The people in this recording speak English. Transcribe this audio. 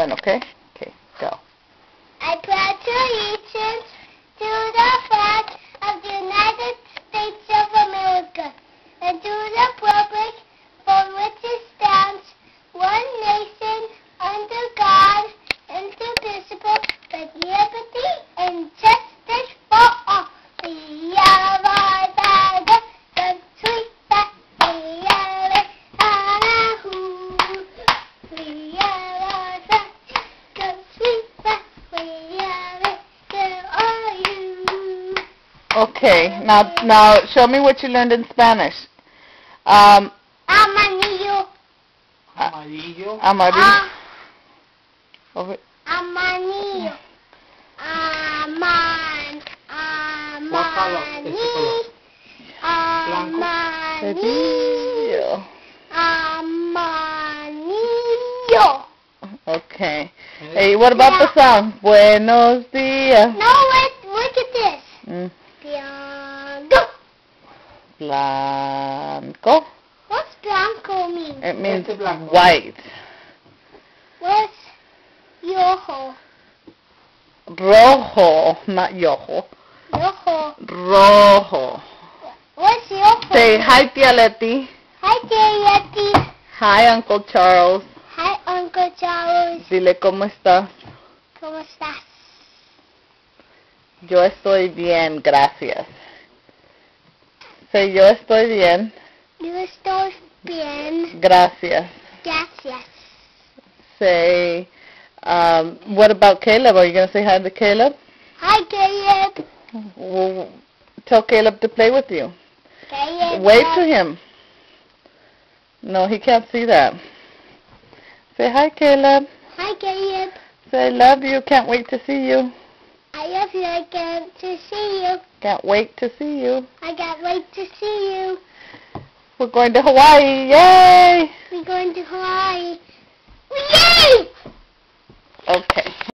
Bueno, okay? Okay, go. I pledge allegiance to the flag of the United States of America and to the republic for which it stands, one nation, under God, indivisible, with liberty and justice for all. We are all the country that we are We are all the country that we are you. Okay, now show me what you learned in Spanish. Amarillo. Amarillo. Amarillo. Okay. Amarillo. What color is the color? Blanco. Amarillo. Amarillo. Okay. Hey, what about the song? Buenos días. No, look at this. Mm. Blanco. Blanco. What's blanco mean? It means Este blanco. white. What's yojo? Rojo, not yojo. Yojo. Rojo. What's yojo? Say hi, Tia Leti. Hi, Yeti. Hi, Uncle Charles. Hi, Uncle Charles. Dile cómo estás. ¿Cómo estás? Yo estoy bien, gracias. Say yo estoy bien, Yo estoy bien. gracias. Gracias. Say, what about Caleb? Are you going to say hi to Caleb? Hi, Caleb. Well, tell Caleb to play with you. Caleb. Wave to him. No, he can't see that. Say hi, Caleb. Hi, Caleb. Say I love you. Can't wait to see you. I love you. I can't to see you. Can't wait to see you. I can't wait to see you. We're going to Hawaii. Yay! We're going to Hawaii. Yay! Okay.